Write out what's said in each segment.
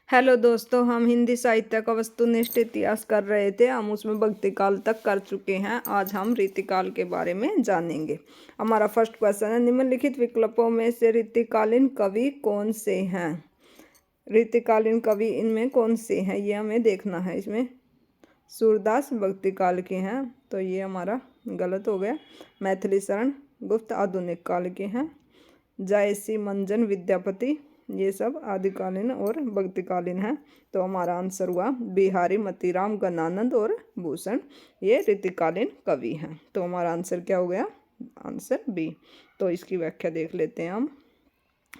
Hello दोस्तों, हम हिंदी साहित्य का वस्तुनिष्ठ इतिहास कर रहे थे। हम उसमें भक्ति काल तक कर चुके हैं। आज हम रीतिकाल के बारे में जानेंगे। हमारा फर्स्ट क्वेश्चन है, निम्नलिखित विकल्पों में से रीतिकालीन कवि कौन से हैं? रीतिकालीन कवि इनमें कौन से हैं ये हमें देखना है। इसमें सूरदास भक्ति काल के हैं, तो ये हमारा गलत हो गया। मैथिली शरण गुप्त आधुनिक काल के हैं। जायसी मंजन विद्यापति ये सब आदिकालीन और भक्तिकालीन हैं। तो हमारा आंसर हुआ बिहारी मतीराम गणानंद और भूषण, ये रीतिकालीन कवि हैं। तो हमारा आंसर क्या हो गया? Answer B. तो इसकी व्याख्या देख लेते हैं हम।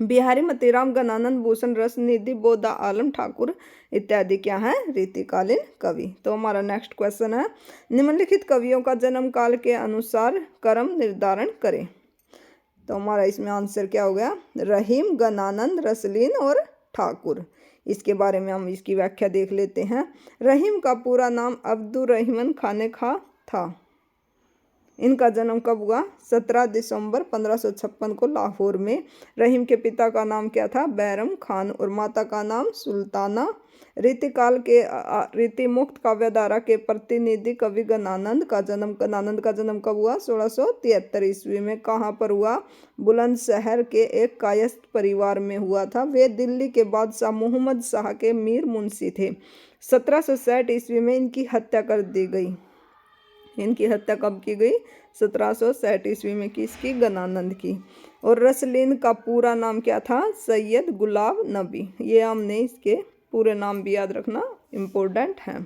बिहारी मतीराम गणानंद भूषण रसनिधि बोधा आलम ठाकुर इत्यादि क्या हैं? रीतिकालीन कवि। तो हमारा नेक्स्ट क्वेश्चन है, निम्नलिखित कवियों का जन्म काल के अनुसार क्रम निर्धारण करें। तो हमारा इसमें आंसर क्या हो गया? रहीम, गणानंद, रसलीन और ठाकुर। इसके बारे में हम इसकी व्याख्या देख लेते हैं। रहीम का पूरा नाम अब्दुर रहमान खाने खा था। इनका जन्म कब हुआ? 17 दिसंबर 1556 को लाहौर में। रहीम के पिता का नाम क्या था? बैरम खान, और माता का नाम सुल्ताना। रीतिकाल के रीतिमुक्त काव्यधारा के प्रतिनिधि कवि गणानंद का जन्म कब हुआ? 1673 ईस्वी में। कहाँ पर हुआ? बुलंदशहर के एक कायस्थ परिवार में हुआ था। वे दिल्ली के बादशाह मोहम्मद शाह के मीर मुंशी थे। 1760 ईस्वी में इनकी हत्या कर दी गई। इनकी हत्या कब की गई? 1760 ईस्वी में। किसकी? गणानंद की। और रसलीन का पूरा नाम क्या था? सैयद गुलाब नबी। ये हमने इसके पूरे नाम भी याद रखना इम्पोर्टेंट है।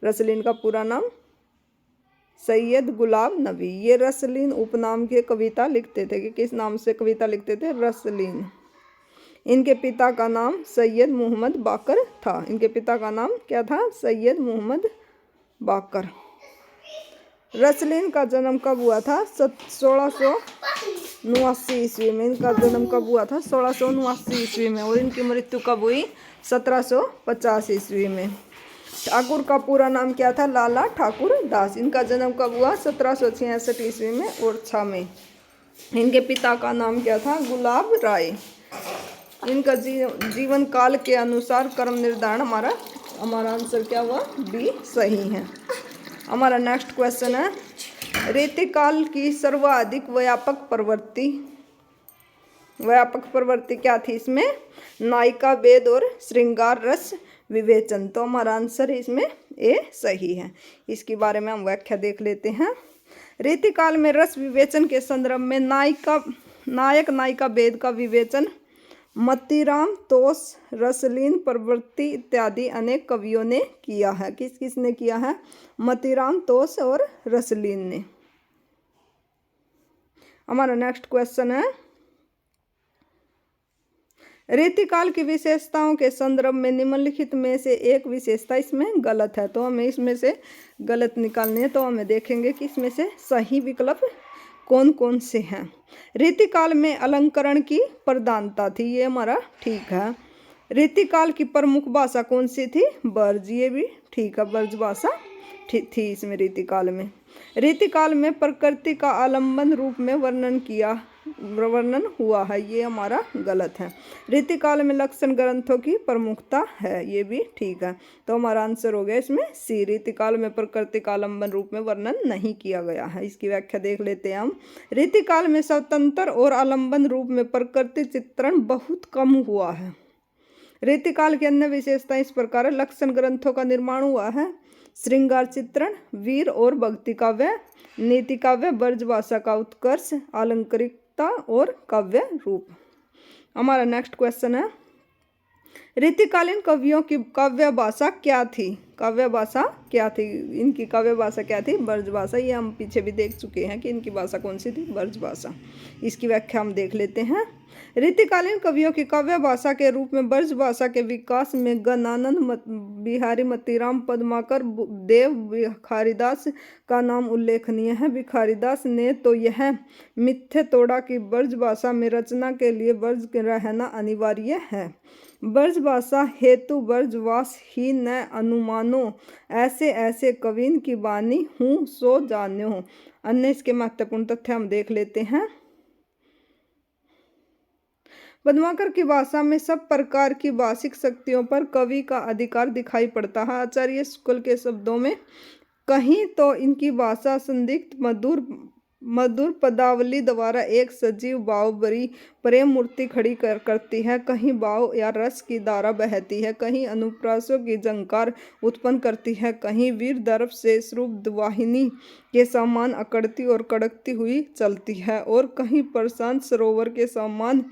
रसलीन का पूरा नाम सैयद गुलाब नबी। ये रसलीन उपनाम के कविता लिखते थे। कि किस नाम से कविता लिखते थे? रसलीन। इनके पिता का नाम सैयद मोहम्मद बाकर था। इनके पिता का नाम क्या था? सैयद मोहम्मद बाकर। रसलीन का जन्म कब हुआ था? 1679 ईस्वी में। इनका जन्म कब हुआ था? 1679 ईस्वी में। और इनकी मृत्यु कब हुई? 1750 ईस्वी में। ठाकुर का पूरा नाम क्या था? लाला ठाकुर दास। इनका जन्म कब हुआ? 1766 ईस्वी में ओरछा में। इनके पिता का नाम क्या था? गुलाब राय। इनका जीवन काल के अनुसार क्रम निर्धारण हमारा आंसर क्या हुआ? बी सही है। हमारा नेक्स्ट क्वेश्चन है, रीतिकाल की सर्वाधिक व्यापक प्रवृत्ति क्या थी? इसमें नायिका भेद और श्रृंगार रस विवेचन। तो हमारा आंसर इसमें ए सही है। इसके बारे में हम व्याख्या देख लेते हैं। रीतिकाल में रस विवेचन के संदर्भ में नायक नायिका भेद का विवेचन मतीराम, तोष, रसलीन, प्रवृत्ति इत्यादि अनेक कवियों ने किया है। किसने किया है? मतीराम, तोष और रसलीन ने। हमारा नेक्स्ट क्वेश्चन है, रीतिकाल की विशेषताओं के संदर्भ में निम्नलिखित में से एक विशेषता इसमें गलत है। तो हमें इसमें से गलत निकालनी है। तो हमें देखेंगे कि इसमें से सही विकल्प कौन कौन से हैं। रीतिकाल में अलंकरण की प्रधानता थी, ये हमारा ठीक है। रीतिकाल की प्रमुख भाषा कौन सी थी? ब्रज, ये भी ठीक है। ब्रज भाषा थी इसमें रीतिकाल में। रीतिकाल में प्रकृति का आलम्बन रूप में वर्णन हुआ है, ये हमारा गलत है। रीतिकाल में लक्षण ग्रंथों की प्रमुखता है, ये भी ठीक है। तो हमारा आंसर हो गया इसमें सी। रीतिकाल में प्रकृति का आलम्बन रूप में वर्णन नहीं किया गया है। इसकी व्याख्या देख लेते हैं हम। रीतिकाल में स्वतंत्र और आलम्बन रूप में प्रकृति चित्रण बहुत कम हुआ है। रीतिकाल की अन्य विशेषता इस प्रकार लक्षण ग्रंथों का निर्माण हुआ है। श्रृंगार चित्रण, वीर और भक्ति काव्य, नीति काव्य, ब्रज भाषा का उत्कर्ष, आलंकारिकता और काव्य रूप। हमारा नेक्स्ट क्वेश्चन है, रीतिकालीन कवियों की काव्य भाषा क्या थी? काव्य भाषा क्या थी? इनकी काव्य भाषा क्या थी? ब्रज भाषा। ये हम पीछे भी देख चुके हैं कि इनकी भाषा कौन सी थी? ब्रज भाषा। इसकी व्याख्या हम देख लेते हैं। रीतिकालीन कवियों की काव्य भाषा के रूप में ब्रज भाषा के विकास में गणानंद, बिहारी मतीराम, पद्माकर, देव, भिखारीदास का नाम उल्लेखनीय है। भिखारीदास ने तो यह मिथ्य तोड़ा कि ब्रज भाषा में रचना के लिए ब्रज रहना अनिवार्य है। ब्रज भाषा हेतु ब्रजवास ही न अनुमानो, ऐसे ऐसे कवीन की बानी हूँ सो जान्यो। अन्य इसके महत्वपूर्ण तथ्य हम देख लेते हैं। पद्माकर की भाषा में सब प्रकार की भाषिक शक्तियों पर कवि का अधिकार दिखाई पड़ता है। आचार्य शुक्ल के शब्दों में कहीं तो इनकी भाषा संदिग्ध मधुर मधुर पदावली द्वारा एक सजीव भाव भरी प्रेम मूर्ति खड़ी करती है, कहीं भाव या रस की धारा बहती है, कहीं अनुप्रासों की झंकार उत्पन्न करती है, कहीं वीर दर्प से श्रुभ वाहिनी के समान अकड़ती और कड़कती हुई चलती है, और कहीं प्रशांत सरोवर के समान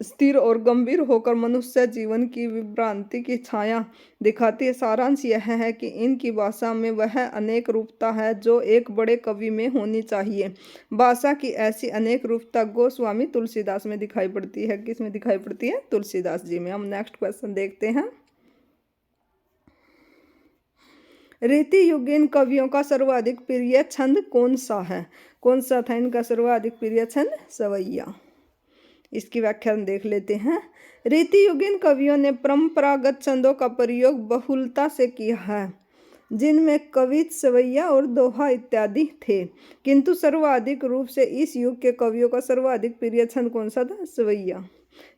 स्थिर और गंभीर होकर मनुष्य जीवन की विभ्रांति की छाया दिखाती है। सारांश यह है कि इनकी भाषा में वह अनेक रूपता है जो एक बड़े कवि में होनी चाहिए। भाषा की ऐसी अनेक रूपता गोस्वामी तुलसीदास में दिखाई पड़ती है। किस में दिखाई पड़ती है? तुलसीदास जी में। हम नेक्स्ट क्वेश्चन देखते हैं। रीति युगीन कवियों का सर्वाधिक प्रिय छंद कौन सा है? कौन सा था इनका सर्वाधिक प्रिय छंद? सवैया। इसकी व्याख्या देख लेते हैं। रीति युगीन कवियों ने परंपरागत छंदों का प्रयोग बहुलता से किया है, जिनमें कवित, सवैया और दोहा इत्यादि थे, किंतु सर्वाधिक रूप से इस युग के कवियों का सर्वाधिक प्रिय छंद कौन सा था? सवैया,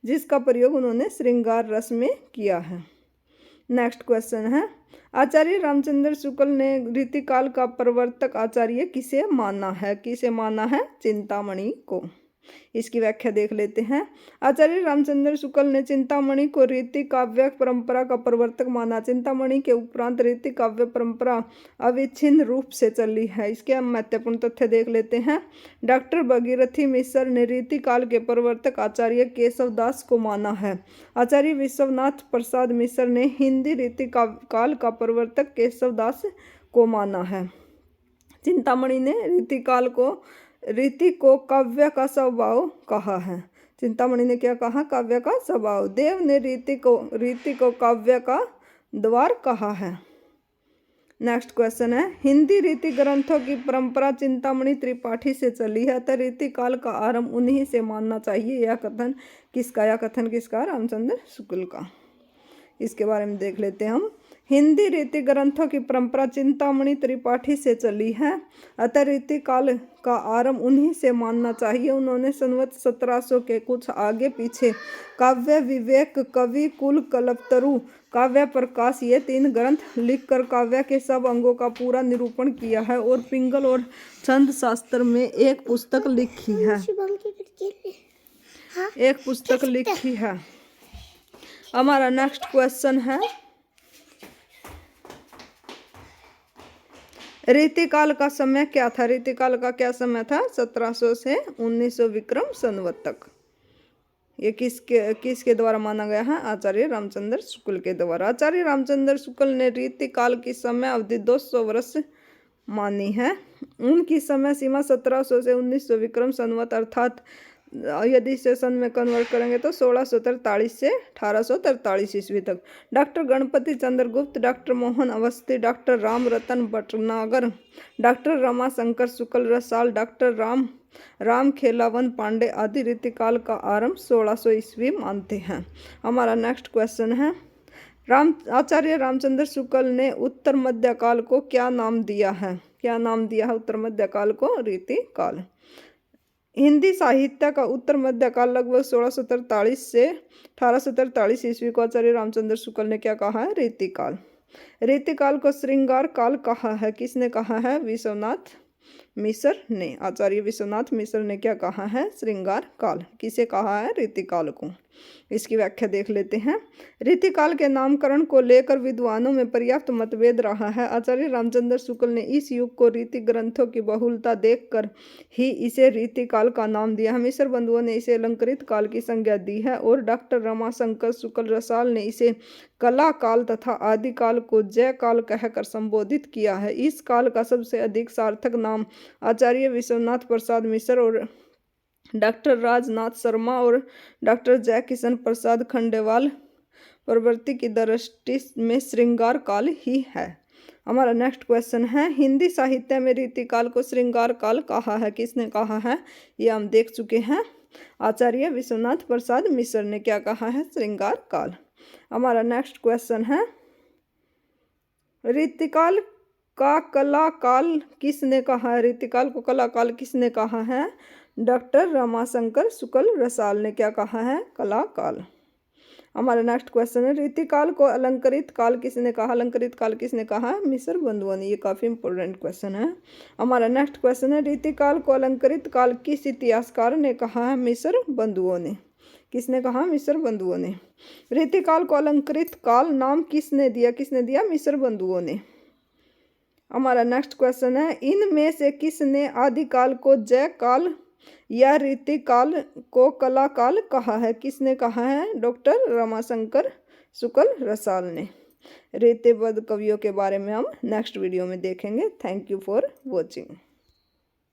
जिसका प्रयोग उन्होंने श्रृंगार रस में किया है। नेक्स्ट क्वेश्चन है, आचार्य रामचंद्र शुक्ल ने रीतिकाल का प्रवर्तक आचार्य किसे माना है? किसे माना है? चिंतामणि को। इसकी व्याख्या देख लेते हैं। आचार्य रामचंद्र शुक्ल ने चिंतामणि को रीति काव्य परंपरा का प्रवर्तक माना। चिंतामणि के उपरांत रीति काव्य परंपरा अविच्छिन्न रूप से चली है। इसके हम महत्वपूर्ण तथ्य देख लेते हैं। डॉक्टर भगीरथी मिश्र ने रीति काल के प्रवर्तक आचार्य केशवदास को माना है। आचार्य विश्वनाथ प्रसाद मिश्र ने हिंदी रीति काल का प्रवर्तक केशवदास को माना है। चिंतामणि ने रीति को काव्य का स्वभाव कहा है। चिंतामणि ने क्या कहा? काव्य का स्वभाव। देव ने रीति को काव्य का द्वार कहा है। नेक्स्ट क्वेश्चन है, हिंदी रीति ग्रंथों की परंपरा चिंतामणि त्रिपाठी से चली है, अतः रीति काल का आरंभ उन्हीं से मानना चाहिए। यह कथन किसका? यह कथन किसका? रामचंद्र शुक्ल का। इसके बारे में देख लेते हैं हम। हिंदी रीति ग्रंथों की परंपरा चिंतामणि त्रिपाठी से चली है, अतः रीति काल का आरंभ उन्हीं से मानना चाहिए। उन्होंने संवत 1700 के कुछ आगे पीछे काव्य विवेक, कवि कुल, कल्पतरु, काव्य प्रकाश ये 3 ग्रंथ लिखकर काव्य के सब अंगों का पूरा निरूपण किया है, और पिंगल और छंद शास्त्र में एक पुस्तक लिखी है। हमारा नेक्स्ट क्वेश्चन है, रीतिकाल का समय क्या था? रीतिकाल का क्या समय था? 1700 से 1900 विक्रम संवत तक। ये किसके द्वारा माना गया है? आचार्य रामचंद्र शुक्ल के द्वारा। आचार्य रामचंद्र शुक्ल ने रीतिकाल की समय अवधि 200 वर्ष मानी है। उनकी समय सीमा 1700 से 1900 विक्रम संवत, अर्थात यदि इसे सन में कन्वर्ट करेंगे तो 1643 से 1843 ईस्वी तक। डॉक्टर गणपति चंद्र गुप्त, डॉक्टर मोहन अवस्थी, डॉक्टर राम रतन भटनागर, डॉक्टर रमाशंकर शुक्ल रसाल, डॉक्टर राम खेलावन पांडे आदि रीतिकाल का आरंभ 1600 ईस्वी मानते हैं। हमारा नेक्स्ट क्वेश्चन है, आचार्य रामचंद्र शुक्ल ने उत्तर मध्यकाल को क्या नाम दिया है? क्या नाम दिया है उत्तर मध्यकाल को? रीतिकाल। हिंदी साहित्य का उत्तर मध्यकाल लगभग 1643 से 1843 ईस्वी को आचार्य रामचंद्र शुक्ल ने क्या कहा है? रीतिकाल। रीतिकाल को श्रृंगार काल कहा है। किसने कहा है? विश्वनाथ मिश्र ने। आचार्य विश्वनाथ मिश्र ने क्या कहा है? श्रृंगार काल। किसे कहा है? रीतिकाल को। इसकी व्याख्या देख लेते हैं। रीतिकाल के नामकरण को लेकर विद्वानों में पर्याप्त मतभेद रहा है। आचार्य रामचंद्र शुक्ल ने इस युग को रीति ग्रंथों की बहुलता देखकर ही इसे रीतिकाल का नाम दिया है। मिश्र बंधुओं ने इसे अलंकृत काल की संज्ञा दी है, और डॉक्टर रमाशंकर शुक्ल रसाल ने इसे कला काल तथा आदि काल को जय काल कहकर संबोधित किया है। इस काल का सबसे अधिक सार्थक नाम आचार्य विश्वनाथ प्रसाद मिश्र और डॉक्टर राजनाथ शर्मा और डॉक्टर जय किशन प्रसाद खंडेवाल प्रवृत्ति की दृष्टि में श्रृंगार काल ही है। हमारा नेक्स्ट क्वेश्चन है, हिंदी साहित्य में रीतिकाल को श्रृंगार काल कहा है। किसने कहा है? ये हम देख चुके हैं। आचार्य विश्वनाथ प्रसाद मिश्र ने क्या कहा है? श्रृंगार काल। हमारा नेक्स्ट क्वेश्चन है, रीतिकाल का कला काल किसने कहा है? रीतिकाल को कला काल किसने कहा है? डॉक्टर रमाशंकर शुक्ल रसाल ने क्या कहा है? कला काल। हमारा नेक्स्ट क्वेश्चन है, रीतिकाल को अलंकृत काल किसने कहा? अलंकृत काल किसने कहा? मिस्र बंधुओं ने। ये काफ़ी इंपॉर्टेंट क्वेश्चन है। हमारा नेक्स्ट क्वेश्चन है, रीतिकाल को अलंकृत काल किस इतिहासकार ने कहा है? मिस्र बंधुओं ने। किसने कहा? मिस्र बंधुओं ने। रीतिकाल को अलंकृत काल नाम किसने दिया? किसने दिया? मिस्र बंधुओं ने। हमारा नेक्स्ट क्वेश्चन है, इनमें से किसने आदिकाल को जय काल या रीतिकाल को कला काल कहा है? किसने कहा है? डॉक्टर रमाशंकर शुक्ल रसाल ने। रीतिबद्ध कवियों के बारे में हम नेक्स्ट वीडियो में देखेंगे। Thank you for watching.